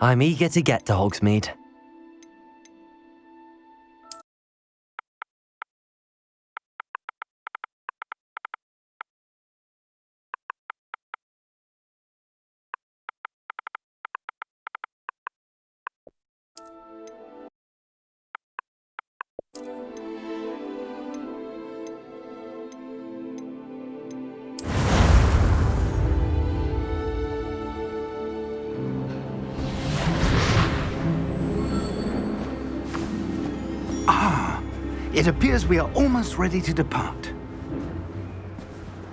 I'm eager to get to Hogsmeade. It appears we are almost ready to depart.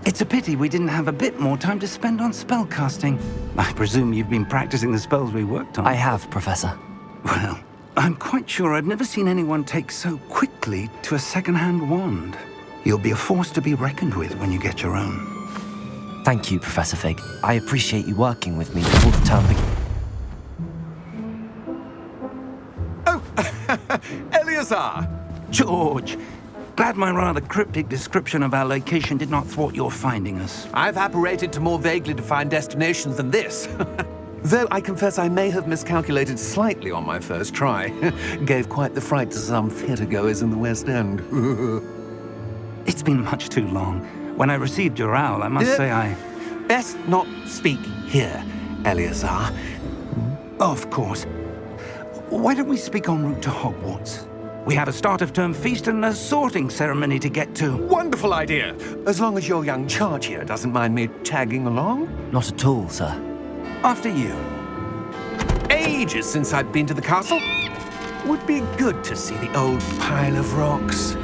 It's a pity we didn't have a bit more time to spend on spellcasting. I presume you've been practicing the spells we worked on. I have, Professor. Well, I'm quite sure I've never seen anyone take so quickly to a second-hand wand. You'll be a force to be reckoned with when you get your own. Thank you, Professor Fig. I appreciate you working with me before the term begins. Oh, Eleazar! George, glad my rather cryptic description of our location did not thwart your finding us. I've apparated to more vaguely defined destinations than this. Though I confess I may have miscalculated slightly on my first try. Gave quite the fright to some theatre-goers in the West End. It's been much too long. When I received your owl, I must say I... Best not speak here, Eleazar. Of course. Why don't we speak en route to Hogwarts? We have a start-of-term feast and a sorting ceremony to get to. Wonderful idea! As long as your young charge here doesn't mind me tagging along. Not at all, sir. After you. Ages since I'd been to the castle. Would be good to see the old pile of rocks.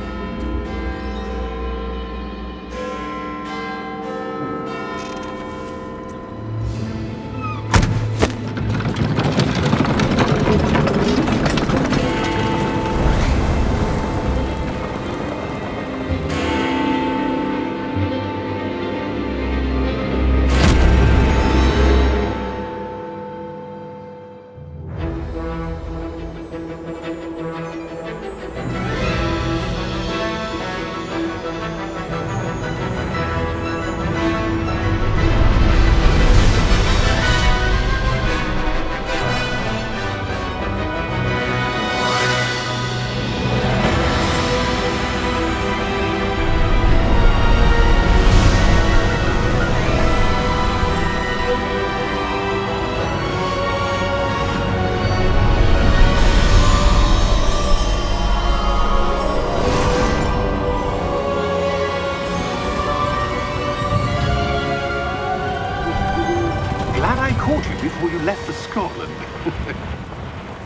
Before you left for Scotland.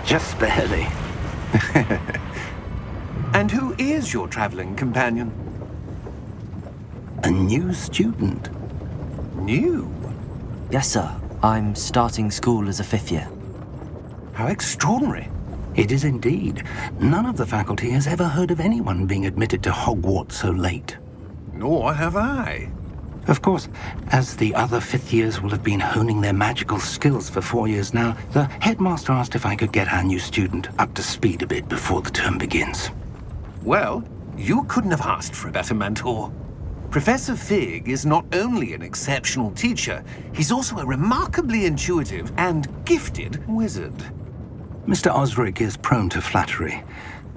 Just barely. And who is your traveling companion? A new student. New? Yes, sir. I'm starting school as a 5th year. How extraordinary. It is indeed. None of the faculty has ever heard of anyone being admitted to Hogwarts so late. Nor have I. Of course, as the other 5th years will have been honing their magical skills for 4 years now, the headmaster asked if I could get our new student up to speed a bit before the term begins. Well, you couldn't have asked for a better mentor. Professor Fig is not only an exceptional teacher, he's also a remarkably intuitive and gifted wizard. Mr. Osric is prone to flattery.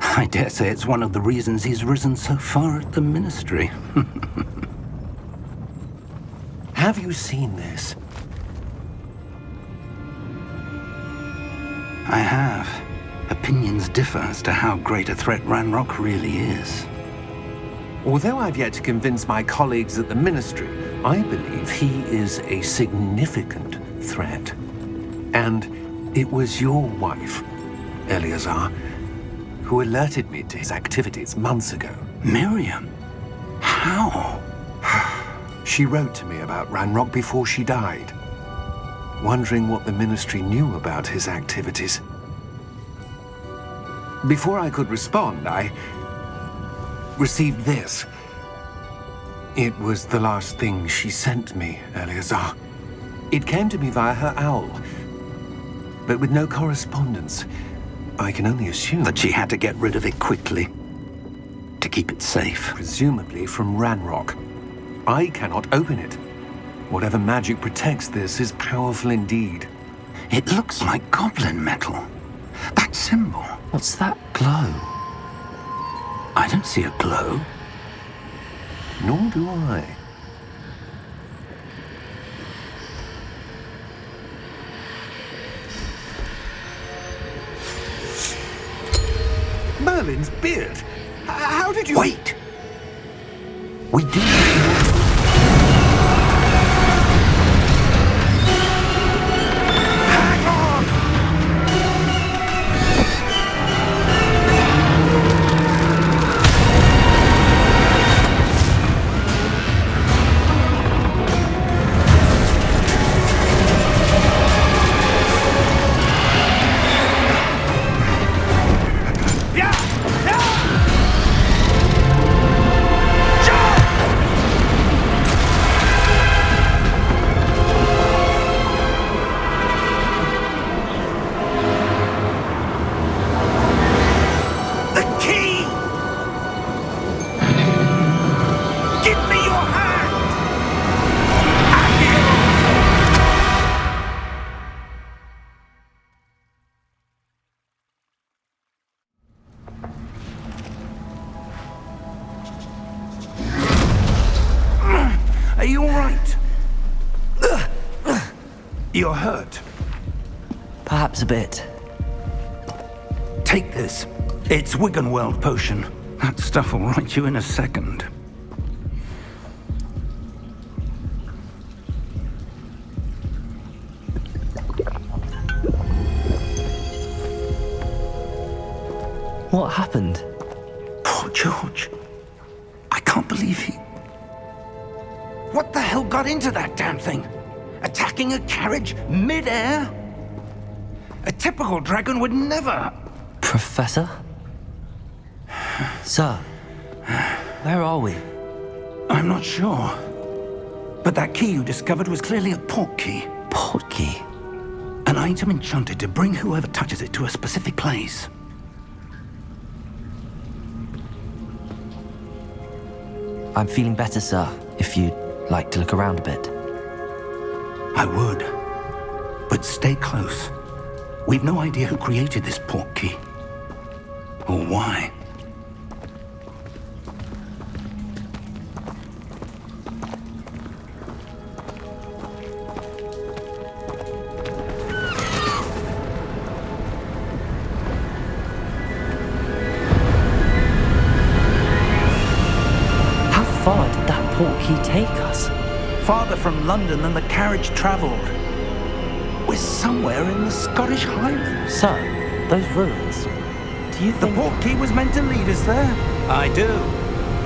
I dare say it's one of the reasons he's risen so far at the ministry. Have you seen this? I have. Opinions differ as to how great a threat Ranrock really is. Although I've yet to convince my colleagues at the ministry, I believe he is a significant threat. And it was your wife, Eleazar, who alerted me to his activities months ago. Miriam? How? She wrote to me about Ranrock before she died, wondering what the ministry knew about his activities. Before I could respond, I received this. It was the last thing she sent me, Eleazar. It came to me via her owl, but with no correspondence. I can only assume That she had to get rid of it quickly, to keep it safe. presumably from Ranrock. I cannot open it. Whatever magic protects this is powerful indeed. It looks like goblin metal. That symbol. What's that glow? I don't see a glow. Nor do I. Merlin's beard. How did you... Wait! We do... Hang on! Are you all right? You're hurt. Perhaps a bit. Take this. It's Wiggenweld potion. That stuff will right you in a second. What happened? Poor George. I can't believe he... What the hell got into that damn thing? Attacking a carriage mid-air? A typical dragon would never... Professor? Sir, where are we? I'm not sure. But that key you discovered was clearly a port key. Port key? An item enchanted to bring whoever touches it to a specific place. I'm feeling better, sir, if you'd like to look around a bit. I would. But stay close. We've no idea who created this port key. Or why. How far did that port key take us? Farther from London than the carriage travelled. We're somewhere in the Scottish Highlands. Sir, those ruins. Do you The think... port key was meant to lead us there? I do.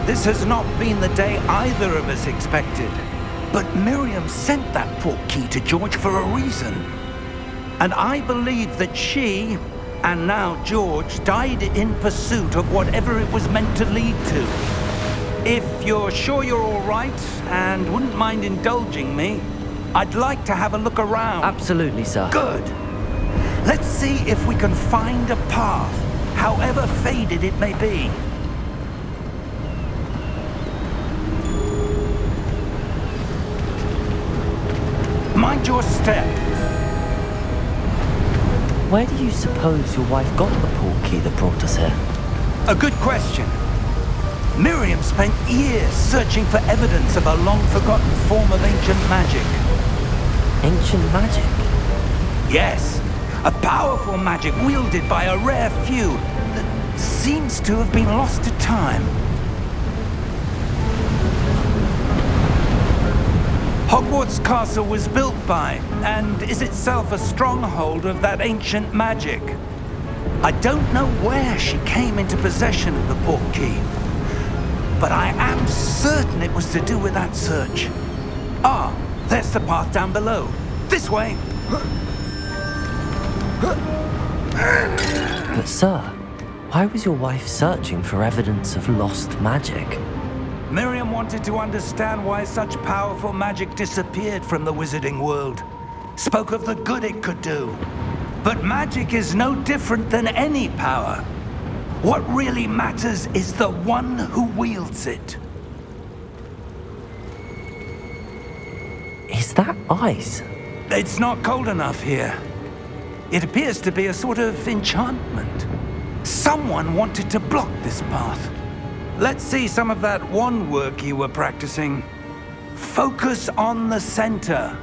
This has not been the day either of us expected. But Miriam sent that port key to George for a reason. And I believe that she, and now George, died in pursuit of whatever it was meant to lead to. If you're sure you're all right and wouldn't mind indulging me, I'd like to have a look around. Absolutely, sir. Good. Let's see if we can find a path, however faded it may be. Mind your step. Where do you suppose your wife got the port key that brought us here? A good question. Miriam spent years searching for evidence of a long-forgotten form of ancient magic. Ancient magic? Yes, a powerful magic wielded by a rare few that seems to have been lost to time. Hogwarts Castle was built by, and is itself a stronghold of that ancient magic. I don't know where she came into possession of the port key, but I am certain it was to do with that search. Ah, there's the path down below. This way. But sir, why was your wife searching for evidence of lost magic? Miriam wanted to understand why such powerful magic disappeared from the wizarding world. Spoke of the good it could do. But magic is no different than any power. What really matters is the one who wields it. Is that ice? It's not cold enough here. It appears to be a sort of enchantment. Someone wanted to block this path. Let's see some of that wand work you were practicing. Focus on the center.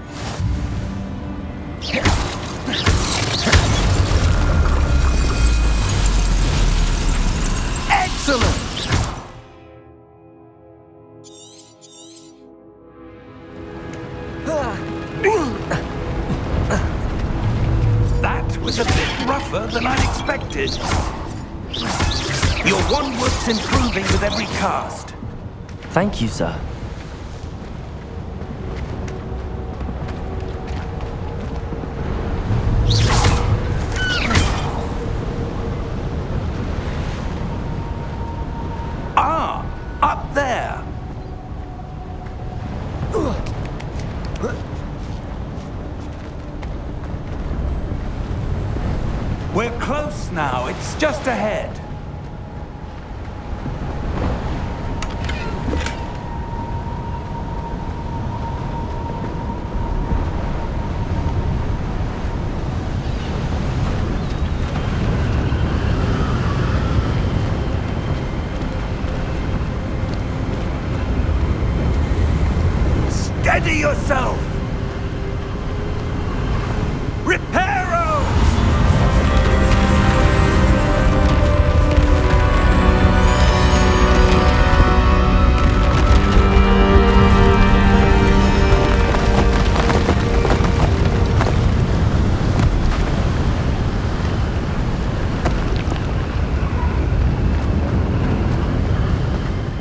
Excellent! That was a bit rougher than I'd expected. Your wand work's improving with every cast. Thank you, sir. Ah, up there. We're close now. It's just ahead. Steady yourself! Reparo!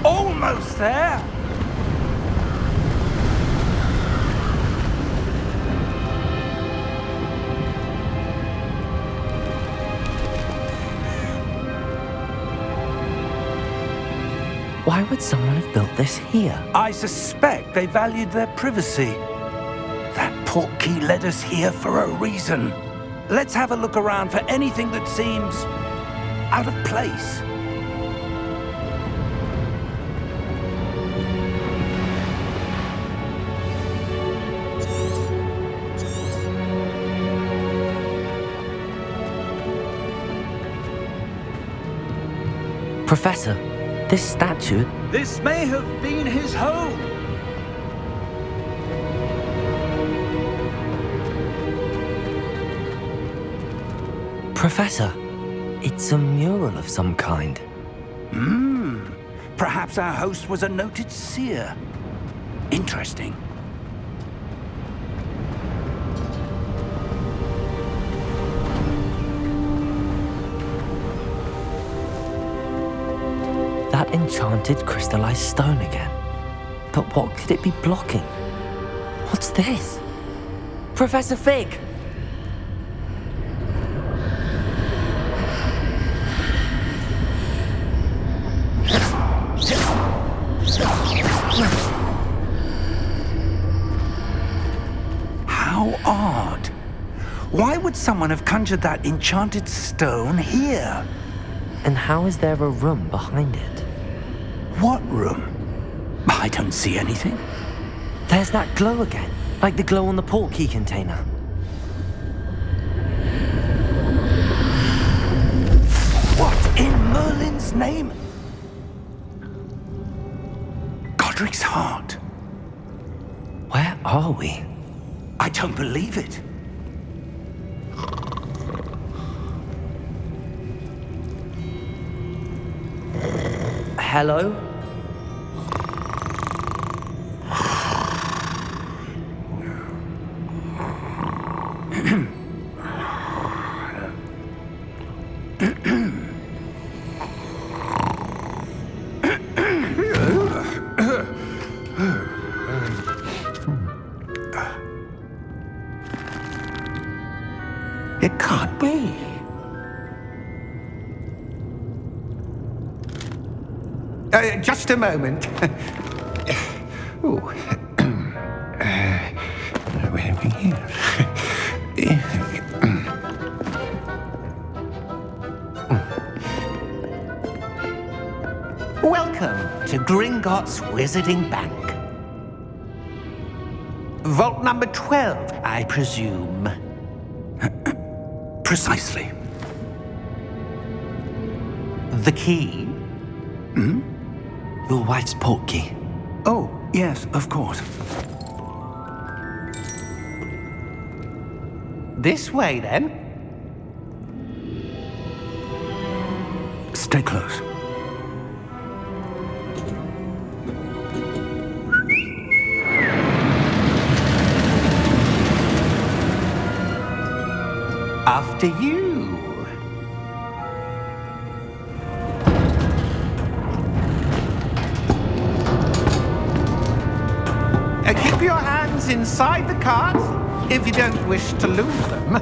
Almost there! Why would someone have built this here? I suspect they valued their privacy. That portkey led us here for a reason. Let's have a look around for anything that seems out of place. Professor, this statue... This may have been his home. Professor, it's a mural of some kind. Perhaps our host was a noted seer. Interesting. That enchanted crystallized stone again. But what could it be blocking? What's this? Professor Fig! How odd. Why would someone have conjured that enchanted stone here? And how is there a room behind it? What room? I don't see anything. There's that glow again, like the glow on the portkey container. What in Merlin's name? Godric's heart. Where are we? I don't believe it. Hello? It can't be. Just a moment. Ooh. Where are we here? Welcome to Gringotts Wizarding Bank. Vault number 12, I presume. Precisely. The key? Your wife's portkey. Oh, yes, of course. This way, then. Stay close. After you. Keep your hands inside the cart if you don't wish to lose them.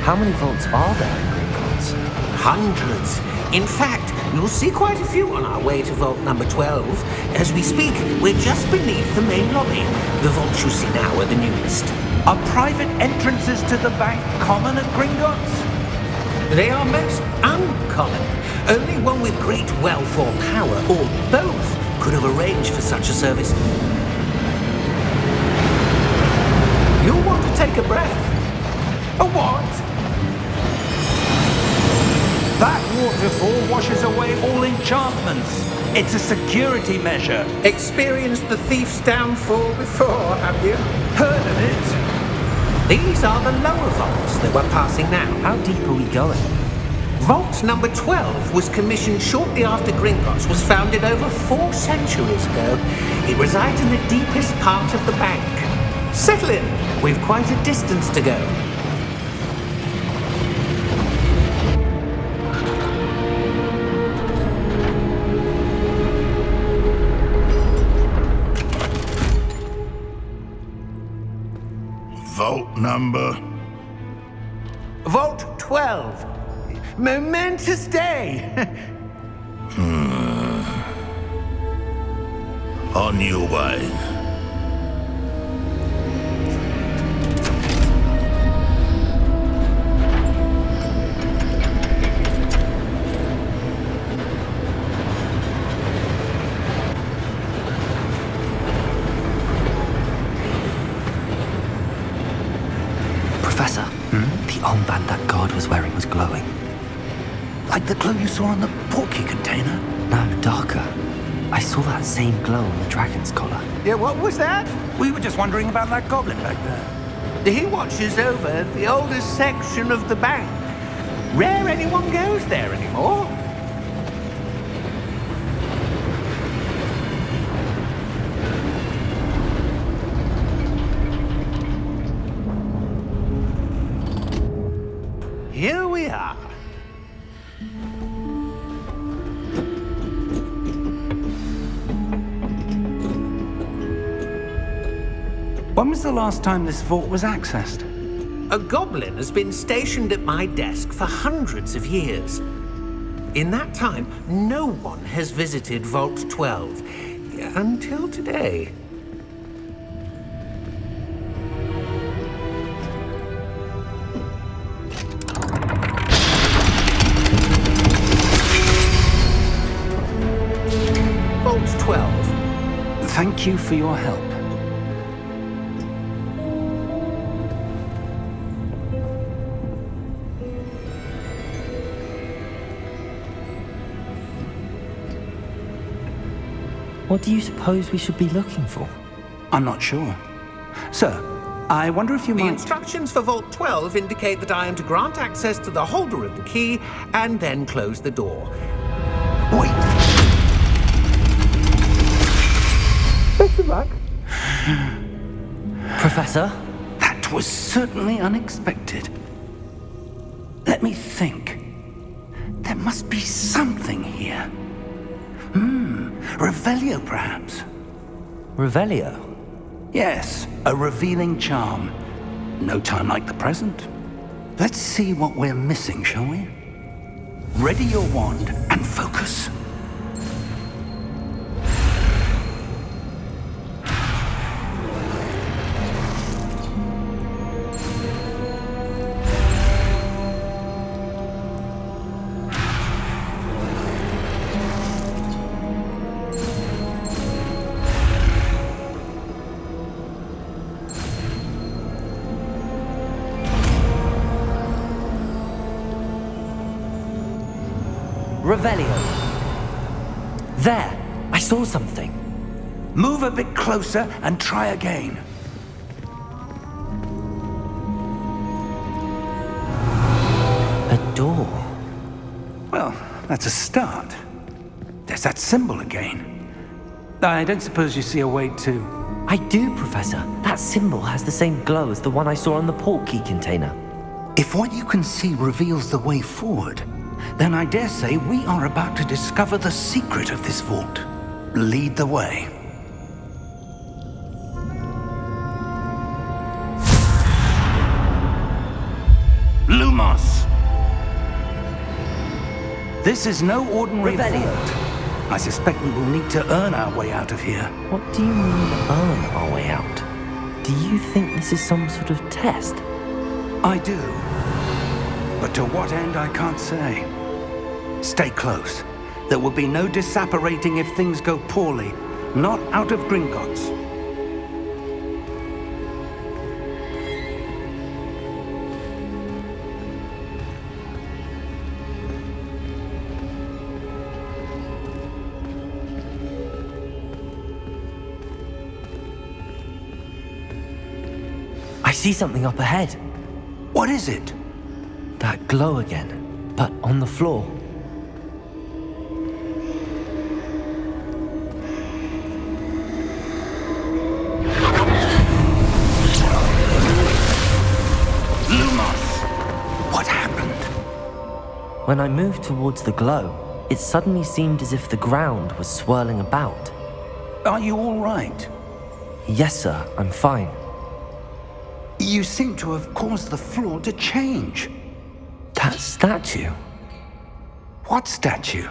How many vaults are there in Gringotts? Hundreds. In fact, you'll see quite a few on our way to vault number 12. As we speak, we're just beneath the main lobby. The vaults you see now are the newest. Are private entrances to the bank common at Gringotts? They are most uncommon. Only one with great wealth or power, or both, could have arranged for such a service. You'll want to take a breath. A what? That waterfall washes away all enchantments. It's a security measure. Experienced the thief's downfall before, have you? Heard of it? These are the lower vaults that we're passing now. How deep are we going? Vault number 12 was commissioned shortly after Gringotts was founded over 4 centuries ago. It resides in the deepest part of the bank. Settle in. We've quite a distance to go. Vault number? Vault 12. Momentous day. On your way. Professor, the armband that guard was wearing was glowing. Like the glow you saw on the portkey container? No, darker. I saw that same glow on the dragon's collar. Yeah, what was that? We were just wondering about that goblin back there. He watches over the oldest section of the bank. Rare anyone goes there anymore. Here we are. When was the last time this vault was accessed? A goblin has been stationed at my desk for hundreds of years. In that time, no one has visited Vault 12 until today. Vault 12. Thank you for your help. What do you suppose we should be looking for? I'm not sure. Sir, I wonder if you The might... instructions for Vault 12 indicate that I am to grant access to the holder of the key and then close the door. Wait! Best of luck. Professor? That was certainly unexpected. Let me think. There must be something here. Revelio, perhaps? Revelio? Yes, a revealing charm. No time like the present. Let's see what we're missing, shall we? Ready your wand and focus. Revelio. There! I saw something. Move a bit closer and try again. A door. Well, that's a start. There's that symbol again. I don't suppose you see a way to... I do, Professor. That symbol has the same glow as the one I saw on the port key container. If what you can see reveals the way forward, then I dare say we are about to discover the secret of this vault. Lead the way. Lumos! This is no ordinary Revelio. vault. I suspect we will need to earn our way out of here. What do you mean, earn our way out? Do you think this is some sort of test? I do. But to what end, I can't say. Stay close. There will be no disapparating if things go poorly. Not out of Gringotts. I see something up ahead. What is it? That glow again, but on the floor. Lumos! What happened? When I moved towards the glow, it suddenly seemed as if the ground was swirling about. Are you all right? Yes, sir, I'm fine. You seem to have caused the floor to change. That statue. What statue?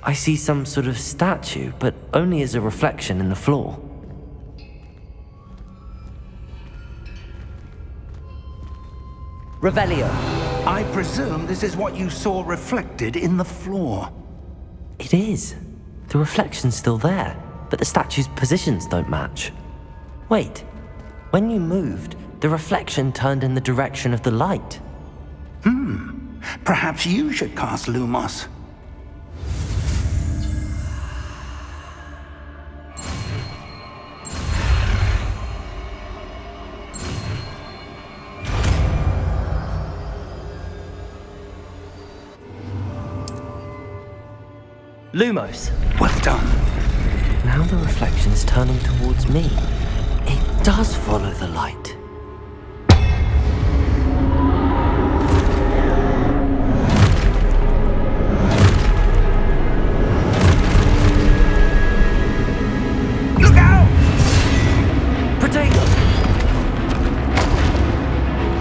I see some sort of statue, but only as a reflection in the floor. Revelio. I presume this is what you saw reflected in the floor. It is. The reflection's still there, but the statue's positions don't match. Wait. When you moved, the reflection turned in the direction of the light. Perhaps you should cast Lumos. Lumos. Well done. Now the reflection's turning towards me. It does follow the light. Look out! Protego!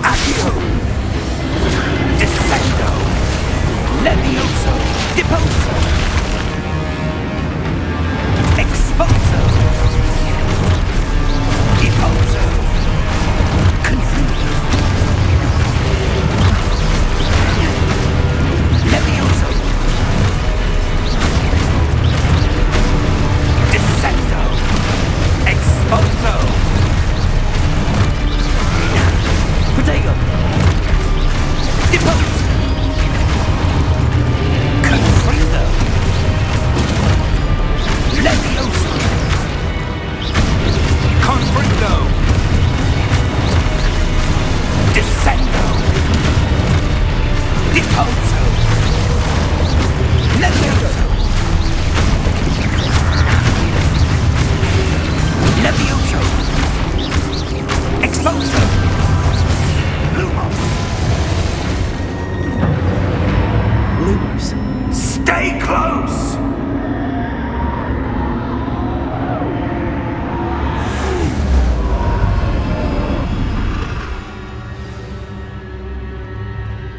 Accio! Descendo! Levioso! Deposo! Exposo! Deposo! Confuso! Levioso! Descendo! Exposo! Protego! Depose! Confringo! Levioso! Confringo! Descendo! Deposo! Levioso! Levioso! Exposo! Lumos! Lumos. Stay close!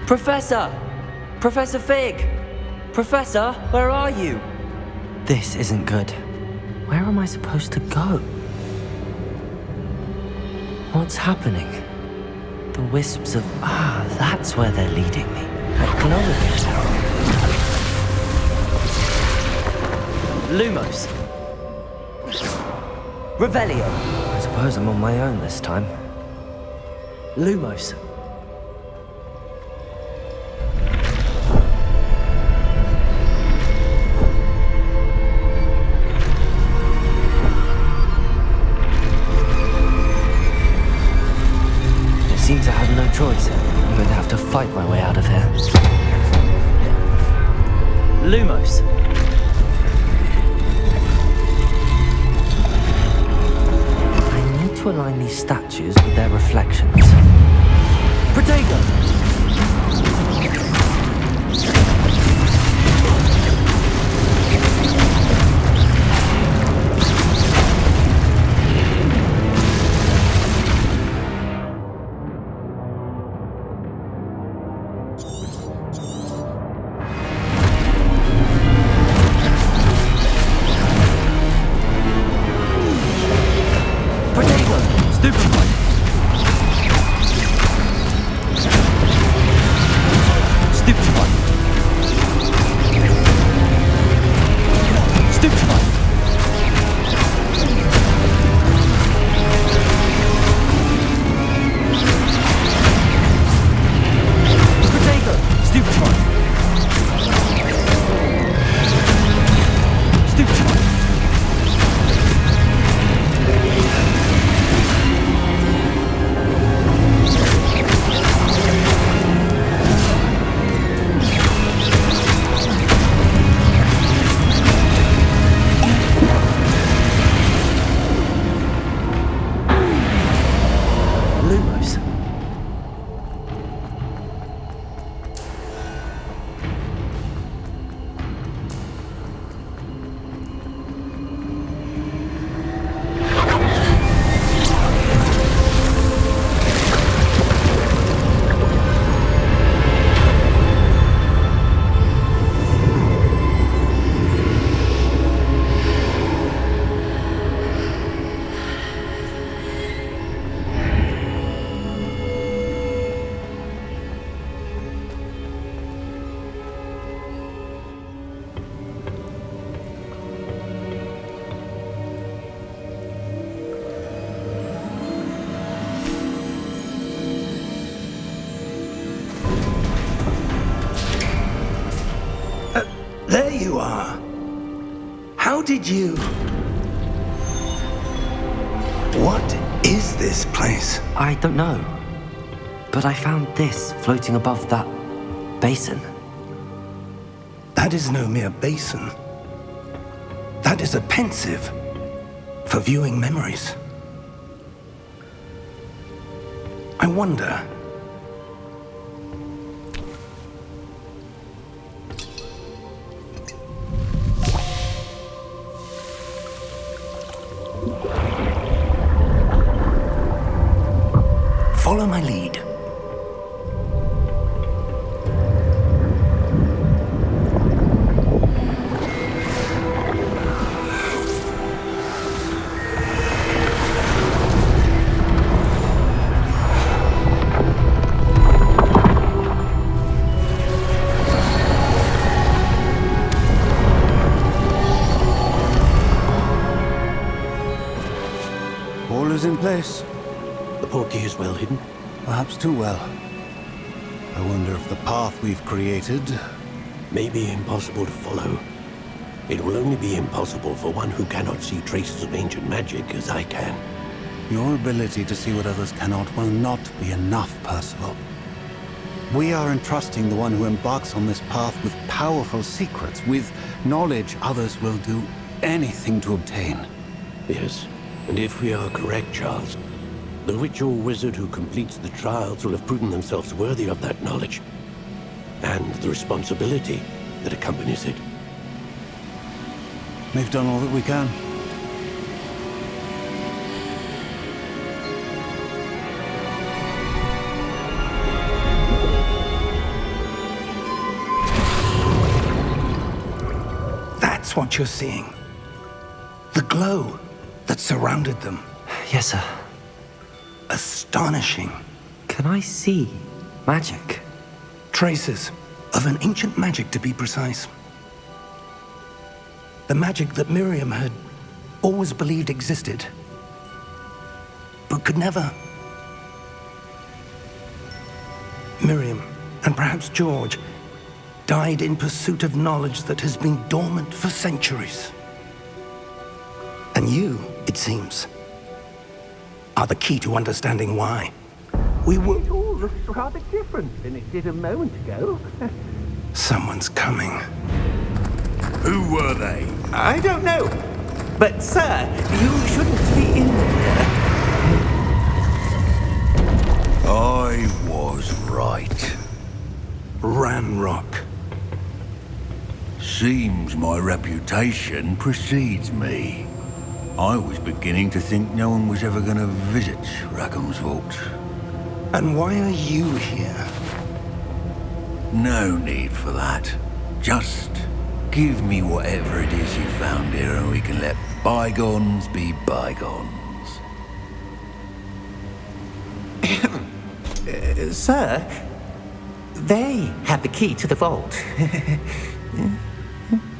Professor! Professor Fig! Professor, where are you? This isn't good. Where am I supposed to go? What's happening? The wisps of... that's where they're leading me. That glow again. Lumos. Revelio. I suppose I'm on my own this time. Lumos. choice. I'm going to have to fight my way out of here. Lumos. I need to align these statues with their reflections. Protego! There you are. How did you... What is this place? I don't know. But I found this floating above that basin. That is no mere basin. That is a pensive for viewing memories. I wonder... Follow my lead. All is in place. The portkey is well hidden. Perhaps too well. I wonder if the path we've created... May be impossible to follow. It will only be impossible for one who cannot see traces of ancient magic as I can. Your ability to see what others cannot will not be enough, Percival. We are entrusting the one who embarks on this path with powerful secrets, with knowledge others will do anything to obtain. Yes, and if we are correct, Charles, the witch or wizard who completes the trials will have proven themselves worthy of that knowledge, and the responsibility that accompanies it. We've done all that we can. That's what you're seeing. The glow that surrounded them. Yes, sir. Astonishing. Can I see magic? Traces of an ancient magic, to be precise. The magic that Miriam had always believed existed, but could never. Miriam, and perhaps George, died in pursuit of knowledge that has been dormant for centuries. And you, it seems, are the key to understanding why. We were... looks rather different than it did a moment ago. Someone's coming. Who were they? I don't know. But, sir, you shouldn't be in here. I was right. Ranrock. Seems my reputation precedes me. I was beginning to think no one was ever going to visit Rackham's vault. And why are you here? No need for that. Just give me whatever it is you found here and we can let bygones be bygones. Sir, they have the key to the vault.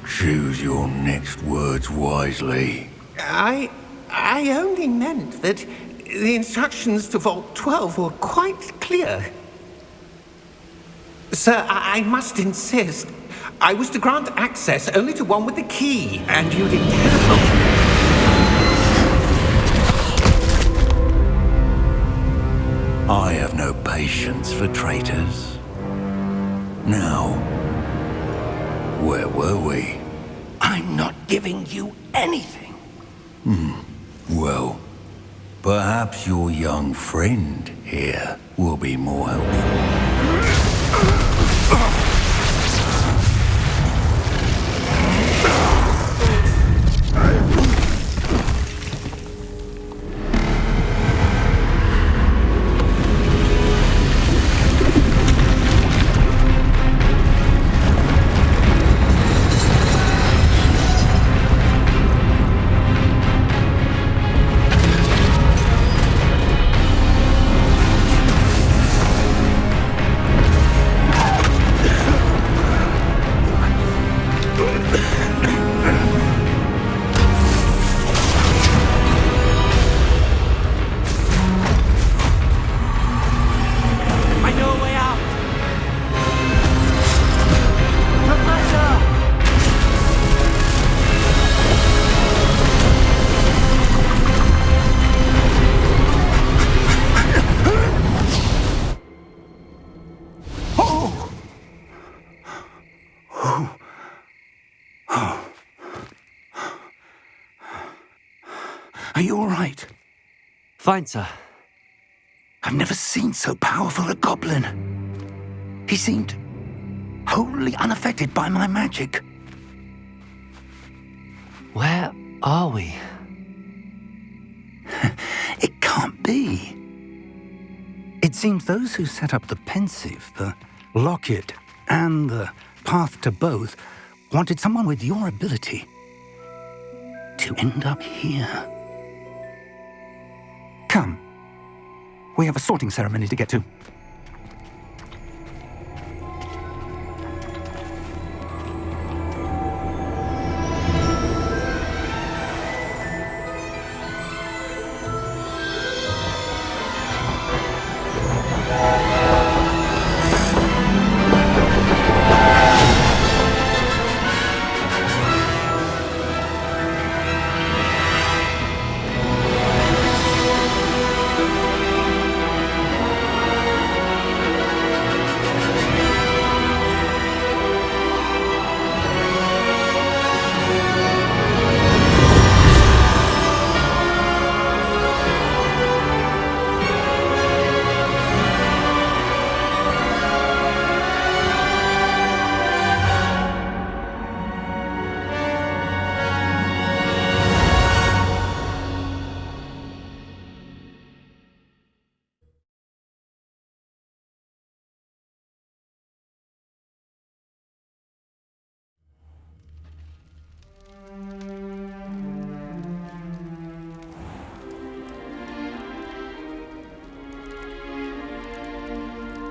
Choose your next words wisely. I only meant that the instructions to Vault 12 were quite clear. Sir, I must insist. I was to grant access only to one with the key, and you didn't have. I have no patience for traitors. Now, where were we? I'm not giving you anything. Well, perhaps your young friend here will be more helpful. Are you all right? Fine, sir. I've never seen so powerful a goblin. He seemed wholly unaffected by my magic. Where are we? It can't be. It seems those who set up the pensive, the locket, and the path to both wanted someone with your ability to end up here. Come. We have a sorting ceremony to get to.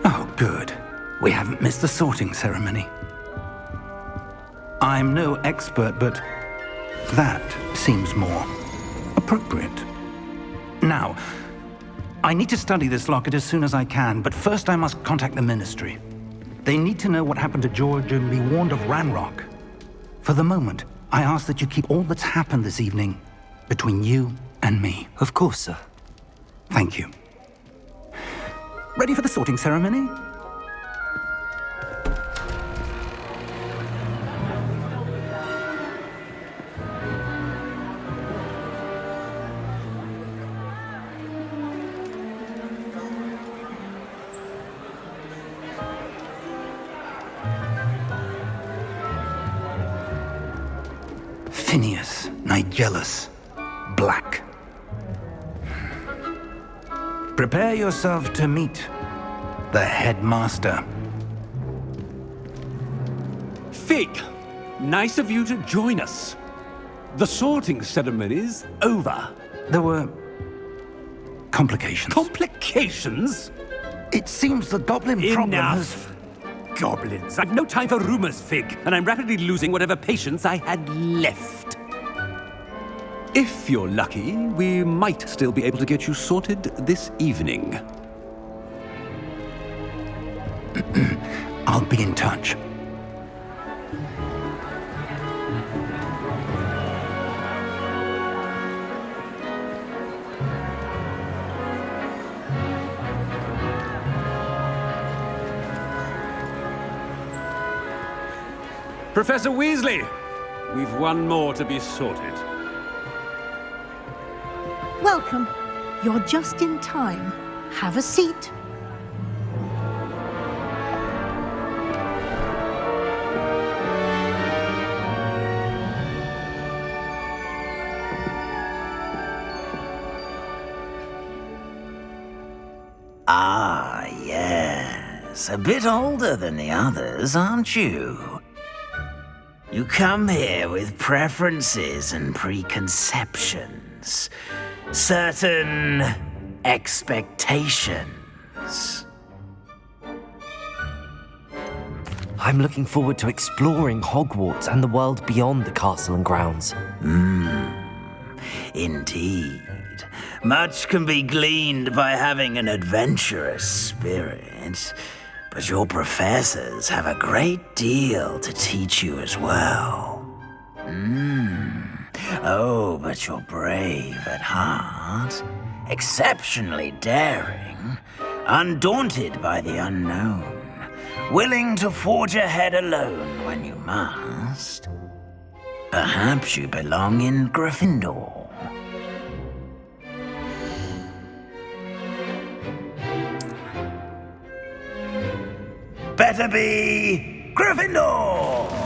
Oh, good. We haven't missed the sorting ceremony. I'm no expert, but that seems more appropriate. Now, I need to study this locket as soon as I can, but first I must contact the Ministry. They need to know what happened to George and be warned of Ranrock. For the moment, I ask that you keep all that's happened this evening between you and me. Of course, sir. Thank you. Ready for the sorting ceremony? Phineas, Nigellus, Black. Prepare yourself to meet the headmaster. Fig, nice of you to join us. The sorting ceremony's over. There were complications. Complications? It seems the goblin problem has... Enough! Goblins. I've no time for rumors, Fig, and I'm rapidly losing whatever patience I had left. If you're lucky, we might still be able to get you sorted this evening. I'll be in touch. Professor Weasley, we've one more to be sorted. Welcome. You're just in time. Have a seat. Ah, yes. A bit older than the others, aren't you? You come here with preferences and preconceptions. Certain expectations. I'm looking forward to exploring Hogwarts and the world beyond the castle and grounds. Indeed. Much can be gleaned by having an adventurous spirit, but your professors have a great deal to teach you as well. Oh, but you're brave at heart, exceptionally daring, undaunted by the unknown, willing to forge ahead alone when you must. Perhaps you belong in Gryffindor. Better be Gryffindor!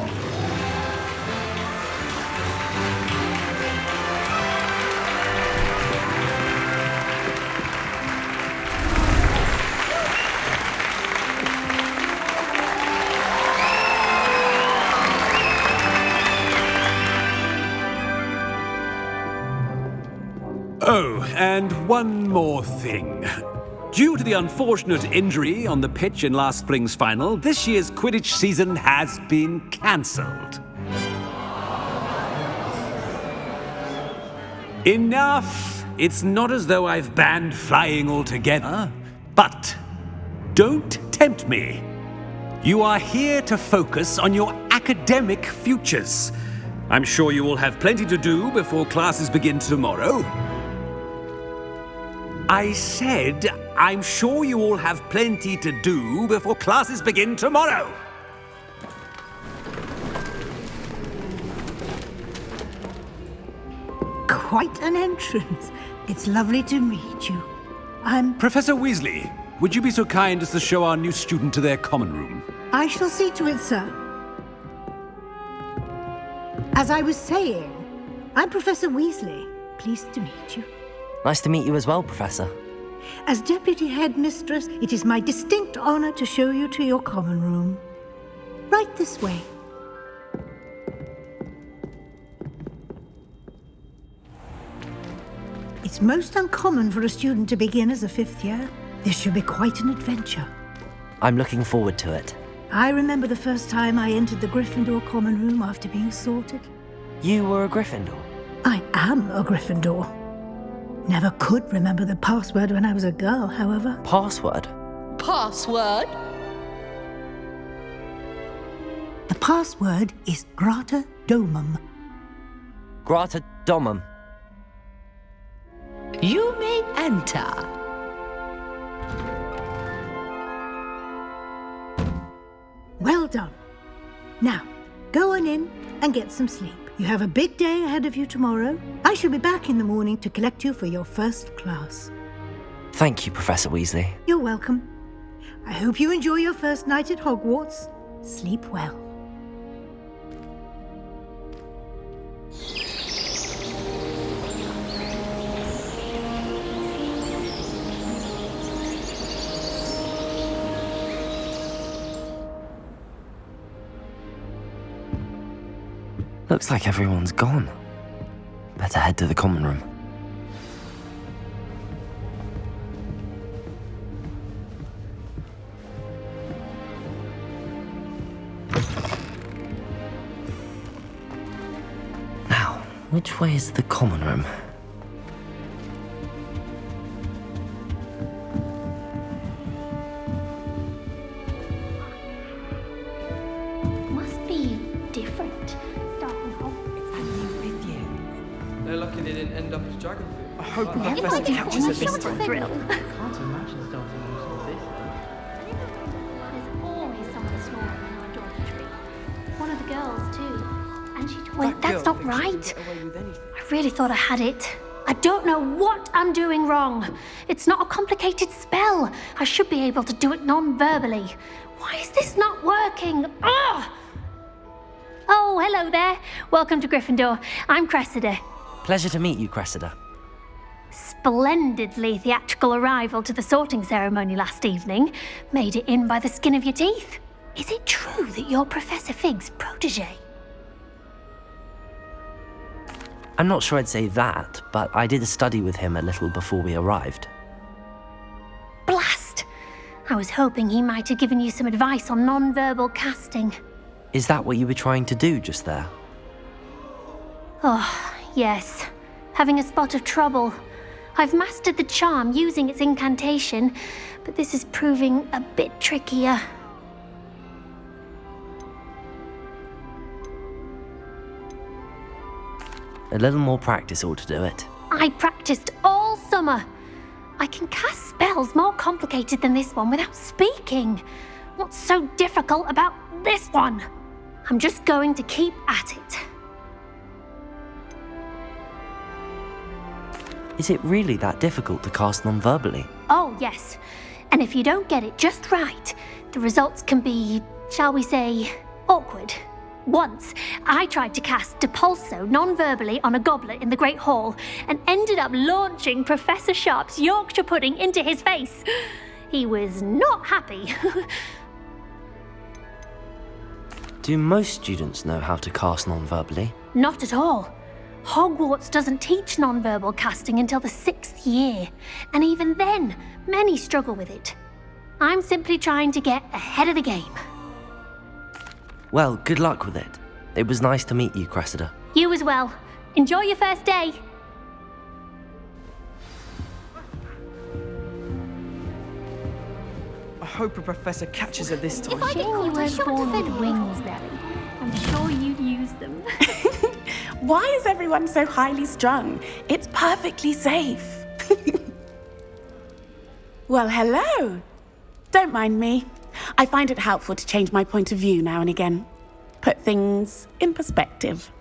Oh, and one more thing. Due to the unfortunate injury on the pitch in last spring's final, this year's Quidditch season has been cancelled. Enough! It's not as though I've banned flying altogether, but don't tempt me. You are here to focus on your academic futures. I'm sure you will have plenty to do before classes begin tomorrow. I said, I'm sure you all have plenty to do before classes begin tomorrow. Quite an entrance. It's lovely to meet you. Professor Weasley, would you be so kind as to show our new student to their common room? I shall see to it, sir. As I was saying, I'm Professor Weasley. Pleased to meet you. Nice to meet you as well, Professor. As Deputy Headmistress, it is my distinct honor to show you to your common room. Right this way. It's most uncommon for a student to begin as a fifth year. This should be quite an adventure. I'm looking forward to it. I remember the first time I entered the Gryffindor common room after being sorted. You were a Gryffindor? I am a Gryffindor. Never could remember the password when I was a girl, however. Password? Password? The password is Grata Domum. Grata Domum. You may enter. done. Now, go on in and get some sleep. You have a big day ahead of you tomorrow. I shall be back in the morning to collect you for your first class. Thank you, Professor Weasley. You're welcome. I hope you enjoy your first night at Hogwarts. Sleep well. Looks like everyone's gone. Better head to the common room. Now, which way is the common room? Must be different. They're lucky they didn't end up as dragon food. I hope Never Professor mind, catches her it's this not a time. thrill. Can't imagine starting using this. There's always someone snoring in our dormitory. One of the girls, too. And she told me, That that's girl not thinks she can right. get away with anything. I really thought I had it. I don't know what I'm doing wrong. It's not a complicated spell. I should be able to do it non-verbally. Why is this not working? Ah! Oh, hello there. Welcome to Gryffindor. I'm Cressida. Pleasure to meet you, Cressida. Splendidly theatrical arrival to the sorting ceremony last evening. Made it in by the skin of your teeth. Is it true that you're Professor Fig's protege? I'm not sure I'd say that, but I did study with him a little before we arrived. Blast! I was hoping he might have given you some advice on non-verbal casting. Is that what you were trying to do just there? Oh, yes. Having a spot of trouble. I've mastered the charm using its incantation, but this is proving a bit trickier. A little more practice ought to do it. I practiced all summer. I can cast spells more complicated than this one without speaking. What's so difficult about this one? I'm just going to keep at it. Is it really that difficult to cast non-verbally? Oh, yes. And if you don't get it just right, the results can be, shall we say, awkward. Once, I tried to cast Depulso non-verbally on a goblet in the Great Hall and ended up launching Professor Sharp's Yorkshire pudding into his face. He was not happy. Do most students know how to cast non-verbally? Not at all. Hogwarts doesn't teach non-verbal casting until the 6th year, and even then, many struggle with it. I'm simply trying to get ahead of the game. Well, good luck with it. It was nice to meet you, Cressida. You as well. Enjoy your first day. I hope a professor catches her this time. If I get caught, I shouldn't have fed wings, Nelly. I'm sure you'd use them. Why is everyone so highly strung? It's perfectly safe. Well, hello. Don't mind me. I find it helpful to change my point of view now and again. Put things in perspective.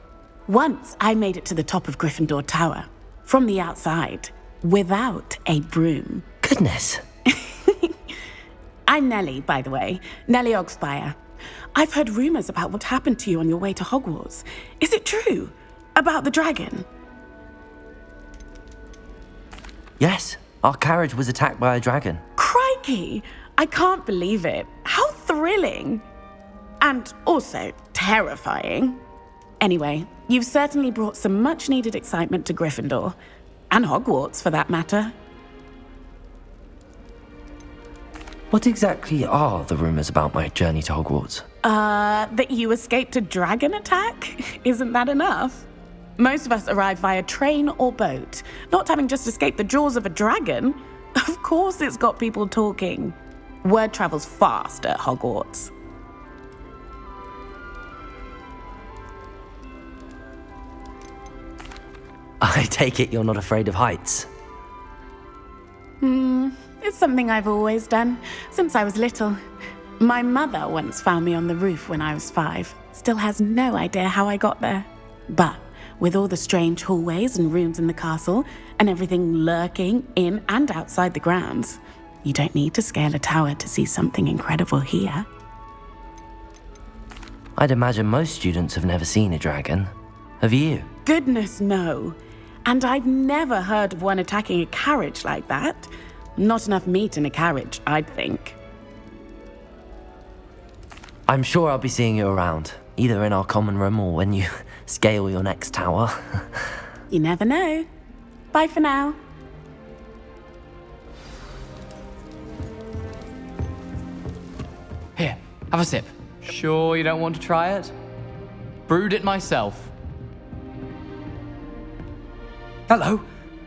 Once I made it to the top of Gryffindor Tower, from the outside, without a broom. Goodness. I'm Nellie, by the way. Nellie Ogspire. I've heard rumors about what happened to you on your way to Hogwarts. Is it true? About the dragon? Yes, our carriage was attacked by a dragon. Crikey! I can't believe it. How thrilling! And also terrifying. Anyway, you've certainly brought some much-needed excitement to Gryffindor. And Hogwarts, for that matter. What exactly are the rumors about my journey to Hogwarts? That you escaped a dragon attack? Isn't that enough? Most of us arrive via train or boat, not having just escaped the jaws of a dragon. Of course it's got people talking. Word travels fast at Hogwarts. I take it you're not afraid of heights. It's something I've always done, since I was little. My mother once found me on the roof when I was 5. Still has no idea how I got there. But with all the strange hallways and rooms in the castle, and everything lurking in and outside the grounds, you don't need to scale a tower to see something incredible here. I'd imagine most students have never seen a dragon. Have you? Goodness, no. And I've never heard of one attacking a carriage like that. Not enough meat in a carriage, I'd think. I'm sure I'll be seeing you around, either in our common room or when you scale your next tower. You never know. Bye for now. Here, have a sip. Sure you don't want to try it? Brewed it myself. Hello,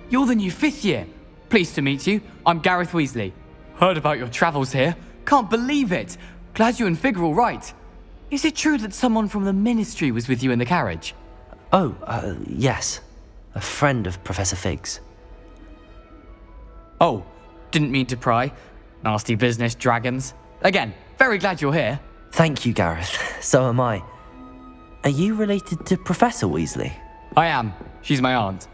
you're the new 5th year. Pleased to meet you. I'm Gareth Weasley. Heard about your travels here. Can't believe it. Glad you and Fig are all right. Is it true that someone from the Ministry was with you in the carriage? Oh, yes. A friend of Professor Fig's. Oh, didn't mean to pry. Nasty business, dragons. Again, very glad you're here. Thank you, Gareth. So am I. Are you related to Professor Weasley? I am. She's my aunt.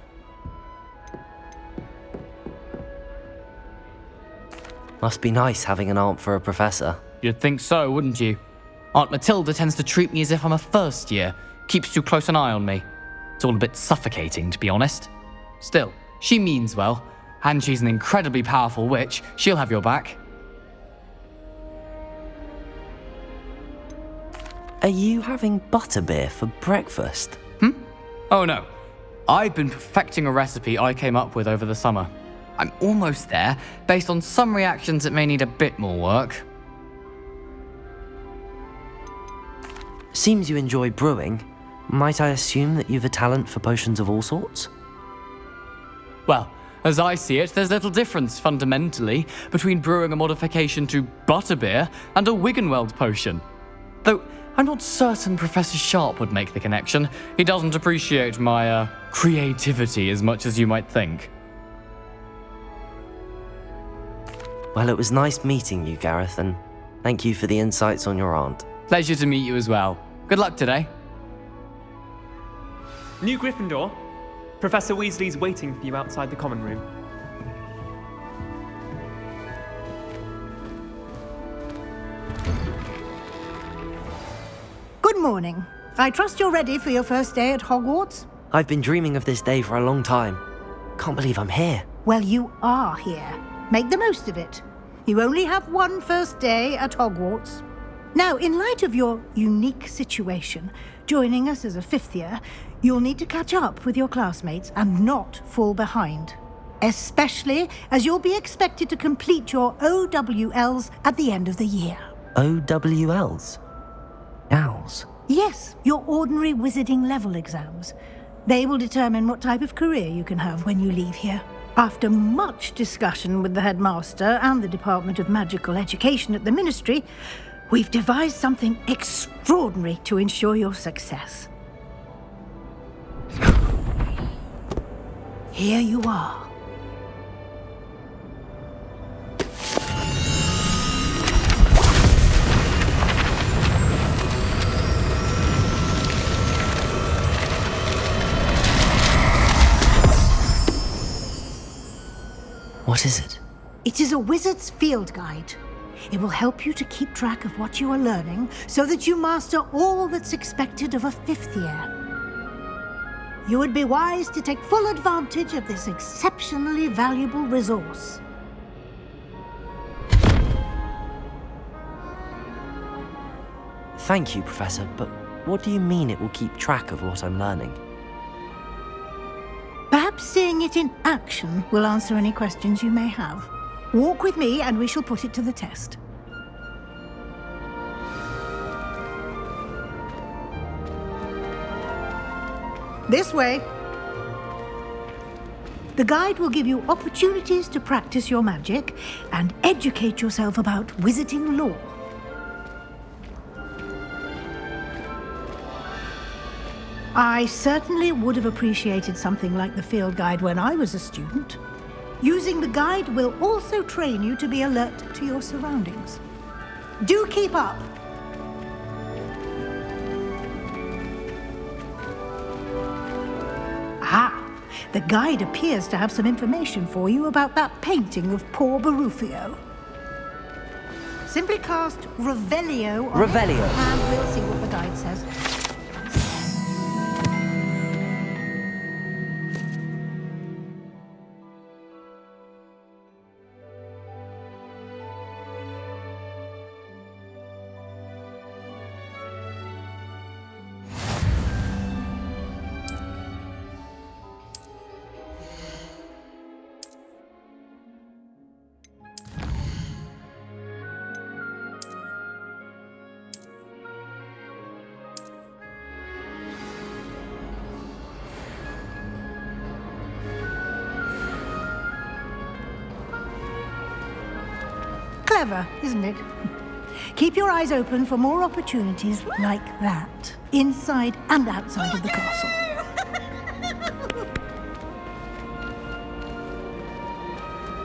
Must be nice having an aunt for a professor. You'd think so, wouldn't you? Aunt Matilda tends to treat me as if I'm a first year. Keeps too close an eye on me. It's all a bit suffocating, to be honest. Still, she means well. And she's an incredibly powerful witch. She'll have your back. Are you having butterbeer for breakfast? Oh no. I've been perfecting a recipe I came up with over the summer. I'm almost there, based on some reactions that may need a bit more work. Seems you enjoy brewing. Might I assume that you've a talent for potions of all sorts? Well, as I see it, there's little difference, fundamentally, between brewing a modification to butterbeer and a Wiggenweld potion. Though, I'm not certain Professor Sharp would make the connection. He doesn't appreciate my, creativity as much as you might think. Well, it was nice meeting you, Gareth, and thank you for the insights on your aunt. Pleasure to meet you as well. Good luck today. New Gryffindor. Professor Weasley's waiting for you outside the common room. Good morning. I trust you're ready for your first day at Hogwarts? I've been dreaming of this day for a long time. Can't believe I'm here. Well, you are here. Make the most of it. You only have one first day at Hogwarts. Now, in light of your unique situation, joining us as a 5th year, you'll need to catch up with your classmates and not fall behind. Especially as you'll be expected to complete your OWLs at the end of the year. OWLs? Owls? Yes, your ordinary wizarding level exams. They will determine what type of career you can have when you leave here. After much discussion with the headmaster and the Department of Magical Education at the Ministry, we've devised something extraordinary to ensure your success. Here you are. What is it? It is a wizard's field guide. It will help you to keep track of what you are learning so that you master all that's expected of a 5th year. You would be wise to take full advantage of this exceptionally valuable resource. Thank you, Professor, but what do you mean it will keep track of what I'm learning? Perhaps seeing it in action will answer any questions you may have. Walk with me and we shall put it to the test. This way. The guide will give you opportunities to practice your magic and educate yourself about wizarding lore. I certainly would have appreciated something like the field guide when I was a student. Using the guide will also train you to be alert to your surroundings. Do keep up. Ah, the guide appears to have some information for you about that painting of poor Barufio. Simply cast Revelio on Revelio. it, and we'll see what the guide says. Clever, isn't it? Keep your eyes open for more opportunities like that, inside and outside of the castle.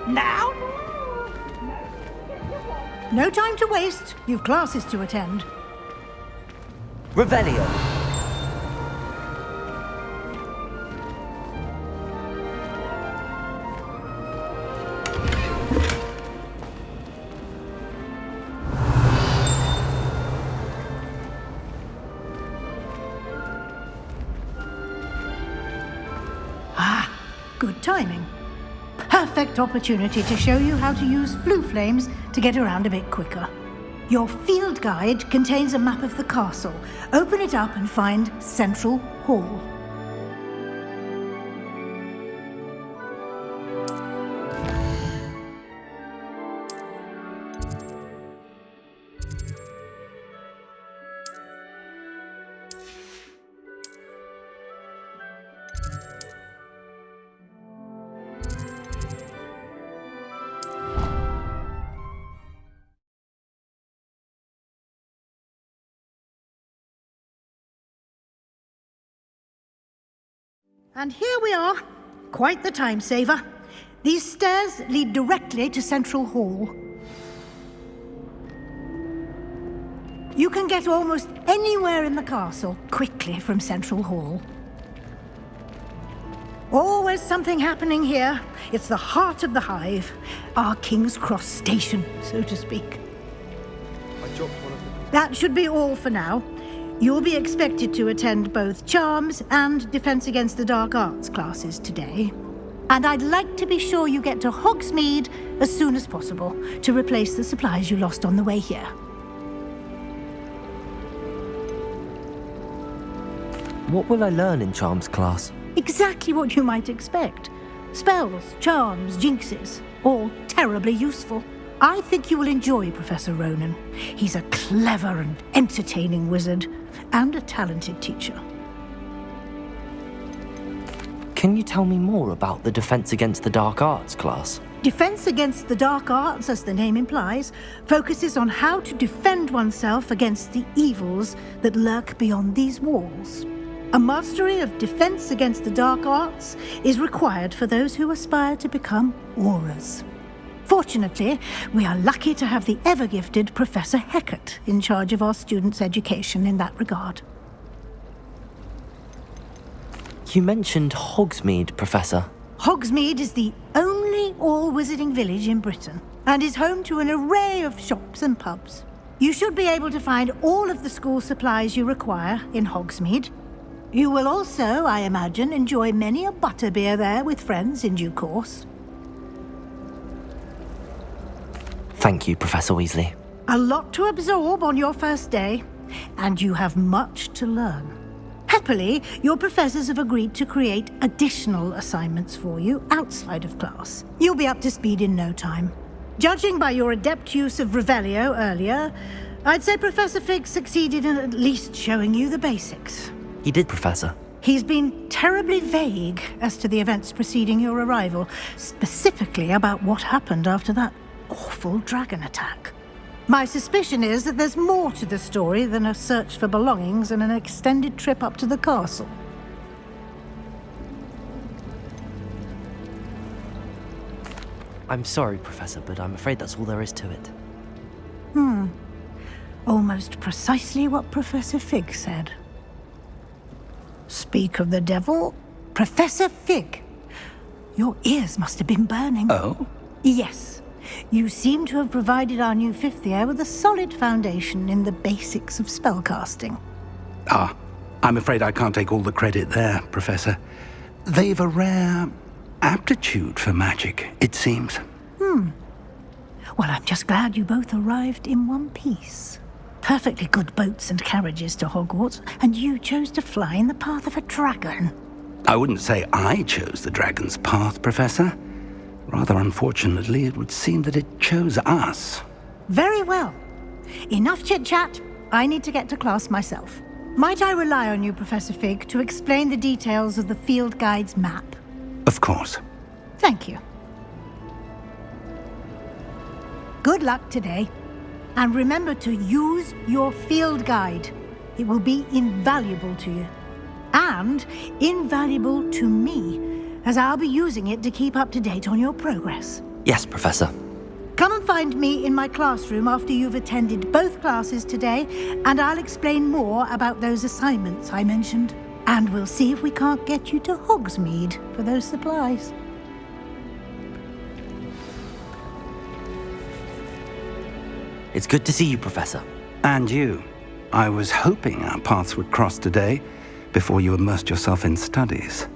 Now? No time to waste. You've classes to attend. Revelio. Good timing. Perfect opportunity to show you how to use flue flames to get around a bit quicker. Your field guide contains a map of the castle. Open it up and find Central Hall. And here we are. Quite the time saver. These stairs lead directly to Central Hall. You can get almost anywhere in the castle quickly from Central Hall. Always something happening here. It's the heart of the hive. Our King's Cross station, so to speak. I dropped one of them. That should be all for now. You'll be expected to attend both Charms and Defense Against the Dark Arts classes today. And I'd like to be sure you get to Hogsmeade as soon as possible to replace the supplies you lost on the way here. What will I learn in Charms class? Exactly what you might expect. Spells, charms, jinxes, all terribly useful. I think you will enjoy Professor Ronan. He's a clever and entertaining wizard, and a talented teacher. Can you tell me more about the Defense Against the Dark Arts class? Defense Against the Dark Arts, as the name implies, focuses on how to defend oneself against the evils that lurk beyond these walls. A mastery of Defense Against the Dark Arts is required for those who aspire to become Aurors. Fortunately, we are lucky to have the ever-gifted Professor Hecat in charge of our students' education in that regard. You mentioned Hogsmeade, Professor. Hogsmeade is the only all-wizarding village in Britain and is home to an array of shops and pubs. You should be able to find all of the school supplies you require in Hogsmeade. You will also, I imagine, enjoy many a butterbeer there with friends in due course. Thank you, Professor Weasley. A lot to absorb on your first day, and you have much to learn. Happily, your professors have agreed to create additional assignments for you outside of class. You'll be up to speed in no time. Judging by your adept use of Revelio earlier, I'd say Professor Fig succeeded in at least showing you the basics. He did, Professor. He's been terribly vague as to the events preceding your arrival, specifically about what happened after that awful dragon attack. My suspicion is that there's more to the story than a search for belongings and an extended trip up to the castle. I'm sorry, Professor, but I'm afraid that's all there is to it. Almost precisely what Professor Fig said. Speak of the devil, Professor Fig. Your ears must have been burning. Oh? Yes. You seem to have provided our new fifth year with a solid foundation in the basics of spellcasting. Ah, I'm afraid I can't take all the credit there, Professor. They've a rare aptitude for magic, it seems. Well, I'm just glad you both arrived in one piece. Perfectly good boats and carriages to Hogwarts, and you chose to fly in the path of a dragon. I wouldn't say I chose the dragon's path, Professor. Rather unfortunately, it would seem that it chose us. Very well. Enough chit-chat. I need to get to class myself. Might I rely on you, Professor Fig, to explain the details of the field guide's map? Of course. Thank you. Good luck today. And remember to use your field guide. It will be invaluable to you. And invaluable to me, as I'll be using it to keep up to date on your progress. Yes, Professor. Come and find me in my classroom after you've attended both classes today, and I'll explain more about those assignments I mentioned. And we'll see if we can't get you to Hogsmeade for those supplies. It's good to see you, Professor. And you. I was hoping our paths would cross today, before you immersed yourself in studies.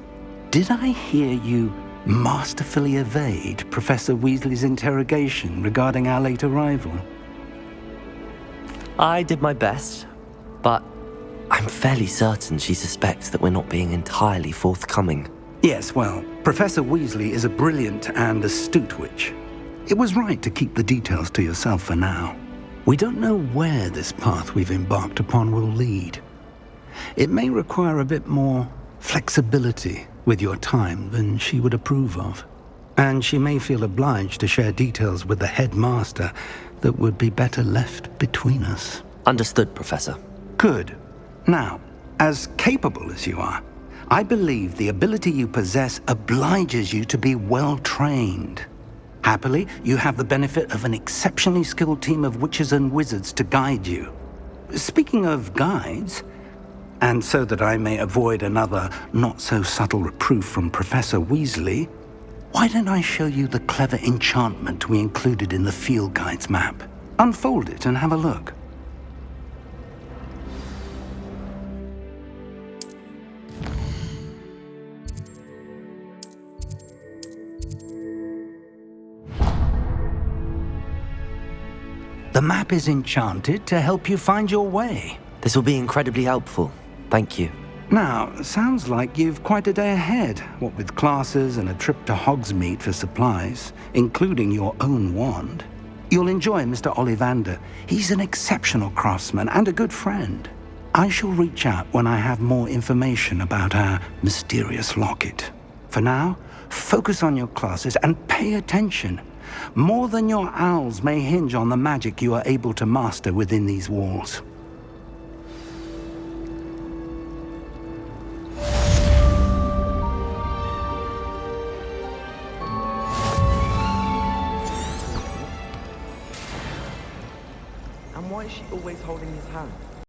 Did I hear you masterfully evade Professor Weasley's interrogation regarding our late arrival? I did my best, but I'm fairly certain she suspects that we're not being entirely forthcoming. Yes, well, Professor Weasley is a brilliant and astute witch. It was right to keep the details to yourself for now. We don't know where this path we've embarked upon will lead. It may require a bit more flexibility with your time than she would approve of. And she may feel obliged to share details with the headmaster that would be better left between us. Understood, Professor. Good. Now, as capable as you are, I believe the ability you possess obliges you to be well trained. Happily, you have the benefit of an exceptionally skilled team of witches and wizards to guide you. Speaking of guides, and so that I may avoid another not-so-subtle reproof from Professor Weasley, why don't I show you the clever enchantment we included in the field guide's map? Unfold it and have a look. The map is enchanted to help you find your way. This will be incredibly helpful. Thank you. Now, sounds like you've quite a day ahead, what with classes and a trip to Hogsmeade for supplies, including your own wand. You'll enjoy Mr. Ollivander. He's an exceptional craftsman and a good friend. I shall reach out when I have more information about our mysterious locket. For now, focus on your classes and pay attention. More than your owls may hinge on the magic you are able to master within these walls. And why is she always holding his hand?